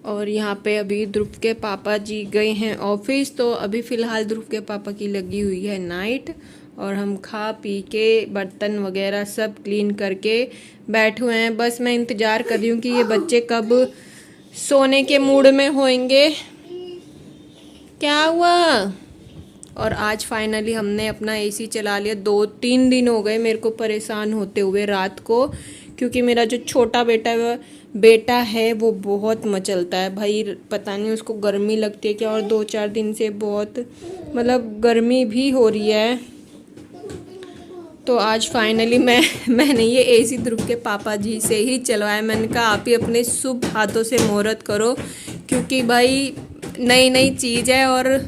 और यहाँ पे अभी ध्रुव के पापा जी गए हैं ऑफिस, तो अभी फ़िलहाल ध्रुव के पापा की लगी हुई है नाइट, और हम खा पी के बर्तन वगैरह सब क्लीन करके बैठे हुए हैं। बस मैं इंतज़ार कर रही हूँ कि ये बच्चे कब सोने के मूड में होंगे। क्या हुआ? और आज फाइनली हमने अपना एसी चला लिया। 2-3 दिन हो गए मेरे को परेशान होते हुए रात को, क्योंकि मेरा जो छोटा बेटा है वो बहुत मचलता है भाई। पता नहीं उसको गर्मी लगती है क्या, और 2-4 दिन से बहुत मतलब गर्मी भी हो रही है। तो आज फाइनली मैंने ये एसी ध्रुव के पापा जी से ही चलवाया। मैंने कहा आप ही अपने शुभ हाथों से मुहूर्त करो, क्योंकि भाई नई नई चीज़ है, और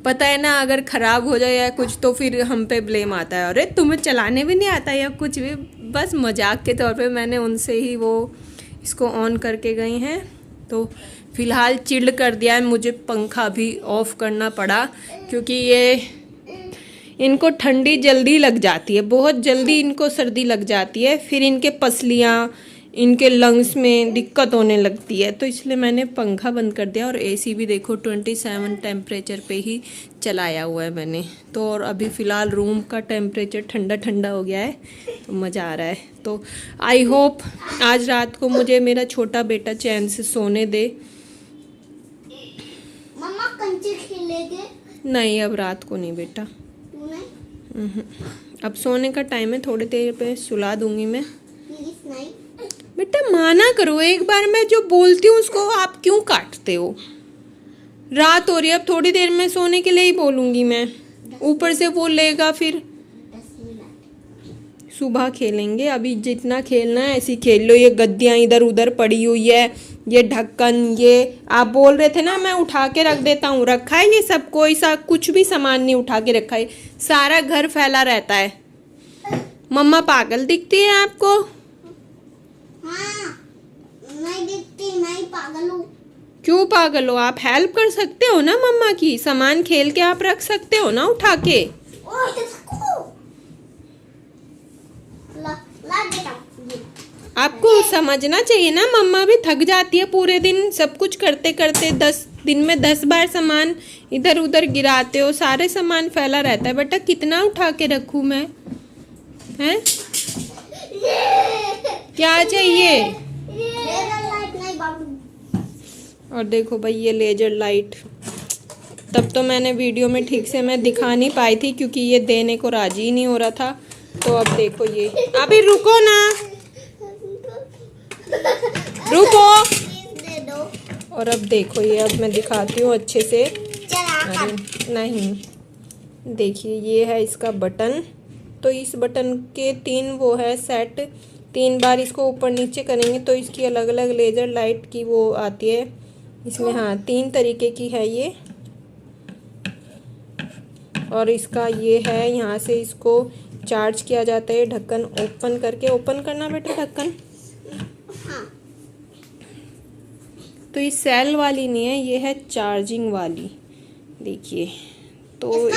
पता है ना अगर ख़राब हो जाए या कुछ तो फिर हम पे ब्लेम आता है, अरे तुम्हें चलाने भी नहीं आता या कुछ भी। बस मजाक के तौर पे मैंने उनसे ही वो इसको ऑन करके गई हैं। तो फ़िलहाल चिल्ड कर दिया है, मुझे पंखा भी ऑफ़ करना पड़ा, क्योंकि ये इनको ठंडी जल्दी लग जाती है, बहुत जल्दी इनको सर्दी लग जाती है, फिर इनके पसलियाँ इनके लंग्स में दिक्कत होने लगती है। तो इसलिए मैंने पंखा बंद कर दिया, और एसी भी देखो 27 टेम्परेचर पे ही चलाया हुआ है मैंने। तो और अभी फ़िलहाल रूम का टेम्परेचर ठंडा ठंडा हो गया है, तो मज़ा आ रहा है। तो आई होप आज रात को मुझे मेरा छोटा बेटा चैन से सोने दे। मम्मा कंचे खेलेंगे? नहीं, अब रात को नहीं बेटा। अब सोने का टाइम है, थोड़ी देर पे सुला दूंगी मैं। नहीं बेटा माना करो, एक बार मैं जो बोलती हूँ उसको आप क्यों काटते हो? रात हो रही है, अब थोड़ी देर में सोने के लिए ही बोलूँगी मैं, ऊपर से वो लेगा फिर। सुबह खेलेंगे, अभी जितना खेलना है ऐसे खेल लो। ये गद्दियाँ इधर उधर पड़ी हुई है, ये ढक्कन, ये आप बोल रहे थे ना मैं उठा के रख देता हूँ, रखा है ये सब, कोई सा कुछ भी सामान नहीं उठा के रखा है, सारा घर फैला रहता है। मम्मा पागल दिखती है आपको? हाँ, नहीं दिखती, मैं पागल हूँ। क्यों पागल हो? आप हेल्प कर सकते हो ना मम्मा की, सामान खेल के आप रख सकते हो ना उठा के। आपको समझना चाहिए ना, मम्मा भी थक जाती है पूरे दिन सब कुछ करते करते। 10 दिन में 10 बार सामान इधर उधर गिराते हो, सारे सामान फैला रहता है। बेटा कितना उठा के रखूं मैं? हैं? क्या चाहिए? और देखो भाई ये लेजर लाइट, तब तो मैंने वीडियो में ठीक से मैं दिखा नहीं पाई थी, क्योंकि ये देने को राजी ही नहीं हो रहा था। तो अब देखो ये, अभी रुको ना, रुको। और अब देखो ये, अब मैं दिखाती हूँ अच्छे से। अरे नहीं, देखिए ये है इसका बटन। तो इस बटन के 3 वो है सेट, 3 बार इसको ऊपर नीचे करेंगे तो इसकी अलग अलग लेजर लाइट की वो आती है इसमें। हाँ 3 तरीके की है ये। और इसका ये है, यहाँ से इसको चार्ज किया जाता है। ढक्कन ओपन करके, ओपन करना बेटा ढक्कन। तो ये सेल वाली नहीं है, ये है चार्जिंग वाली, देखिए। तो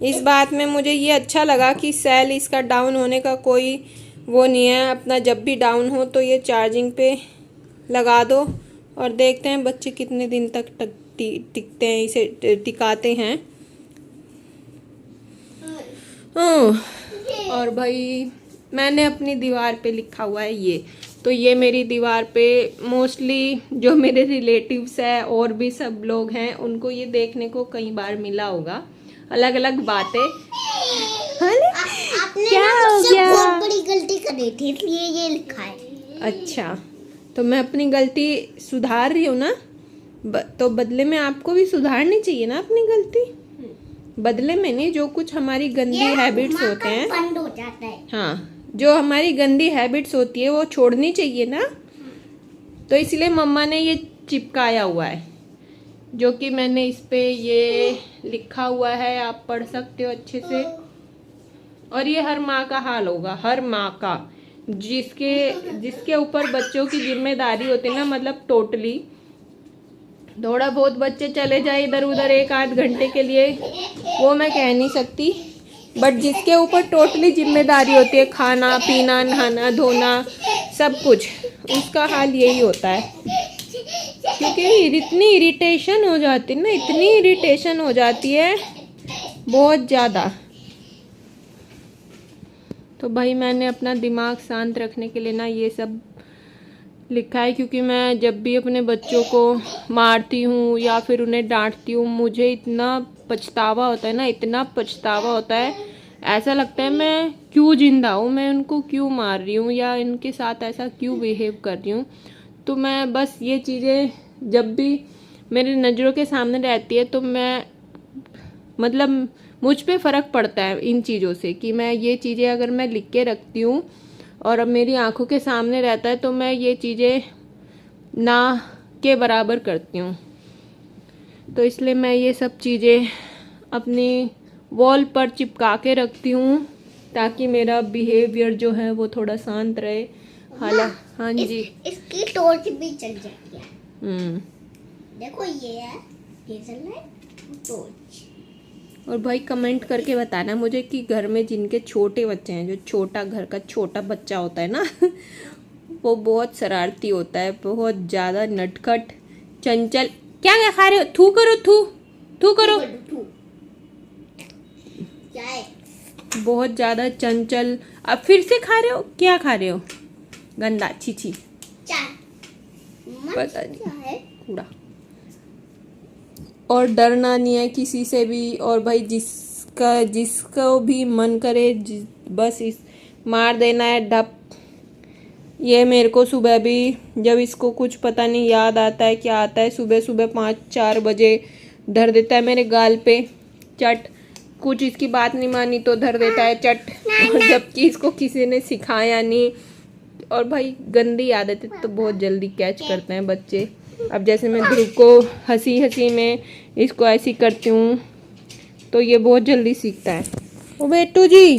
इस बात में मुझे ये अच्छा लगा कि सेल इसका डाउन होने का कोई वो नहीं है। अपना जब भी डाउन हो तो ये चार्जिंग पे लगा दो, और देखते हैं बच्चे कितने दिन तक टिकते हैं, इसे टिकाते हैं। और भाई मैंने अपनी दीवार पे लिखा हुआ है ये, तो ये मेरी दीवार पे मोस्टली जो मेरे रिलेटिव्स हैं और भी सब लोग हैं उनको ये देखने को कई बार मिला होगा, अलग अलग बातें। क्या हो गया? बहुत बड़ी गलती कर रही थी इसलिए ये लिखा है। अच्छा, तो मैं अपनी गलती सुधार रही हूँ ना, तो बदले में आपको भी सुधारनी चाहिए ना अपनी गलती। बदले में नहीं, जो कुछ हमारी गंदी हैबिट्स होते हैं, बंद हो जाता है। हाँ जो हमारी गंदी हैबिट्स होती है वो छोड़नी चाहिए ना। तो इसलिए मम्मा ने ये चिपकाया हुआ है, जो कि मैंने इस पे ये लिखा हुआ है, आप पढ़ सकते हो अच्छे से। और ये हर माँ का हाल होगा, हर माँ का, जिसके ऊपर बच्चों की जिम्मेदारी होती है ना, मतलब टोटली। थोड़ा बहुत बच्चे चले जाए इधर उधर 1-8 घंटे के लिए, वो मैं कह नहीं सकती, बट जिसके ऊपर टोटली जिम्मेदारी होती है, खाना पीना नहाना धोना सब कुछ, उसका हाल यही होता है। क्योंकि इतनी इरिटेशन हो जाती है ना, इतनी इरिटेशन हो जाती है बहुत ज़्यादा। तो भाई मैंने अपना दिमाग शांत रखने के लिए ना ये सब लिखा है, क्योंकि मैं जब भी अपने बच्चों को मारती हूँ या फिर उन्हें डांटती हूँ मुझे इतना पछतावा होता है ना, इतना पछतावा होता है, ऐसा लगता है मैं क्यों जिंदा हूँ, मैं उनको क्यों मार रही हूँ या इनके साथ ऐसा क्यों बिहेव कर रही हूँ। तो मैं बस ये चीज़ें जब भी मेरी नज़रों के सामने रहती है तो मैं मतलब मुझ पे फ़र्क पड़ता है इन चीज़ों से, कि मैं ये चीज़ें अगर मैं लिख के रखती हूँ और अब मेरी आंखों के सामने रहता है तो मैं ये चीज़ें ना के बराबर करती हूँ। तो इसलिए मैं ये सब चीज़ें अपनी वॉल पर चिपका के रखती हूँ ताकि मेरा बिहेवियर जो है वो थोड़ा शांत रहे। हालांकि हाँ जी, इसकी टॉर्च भी चल जाती है। देखो ये है टॉर्च। और भाई कमेंट करके बताना मुझे कि घर में जिनके छोटे बच्चे हैं, जो छोटा घर का छोटा बच्चा होता है ना वो बहुत शरारती होता है, बहुत ज़्यादा नटखट चंचल। क्या क्या खा रहे हो? थू करो, थू करो। क्या है? बहुत ज़्यादा चंचल। अब फिर से खा रहे हो? क्या खा रहे हो? गंदा, छी। पता नहीं, क्या है? कूड़ा। और डरना नहीं है किसी से भी। और भाई जिसको भी मन करे बस इस मार देना है डप। ये मेरे को सुबह भी जब इसको कुछ पता नहीं याद आता है क्या आता है, सुबह सुबह 5-4 बजे धर देता है मेरे गाल पे चट। कुछ इसकी बात नहीं मानी तो धर देता है चट, और जबकि इसको किसी ने सिखाया नहीं। और भाई गंदी आदतें तो बहुत जल्दी कैच करते हैं बच्चे। अब जैसे मैं ध्रुव को हंसी में इसको ऐसी करती हूँ तो ये बहुत जल्दी सीखता है। ओ बेटू जी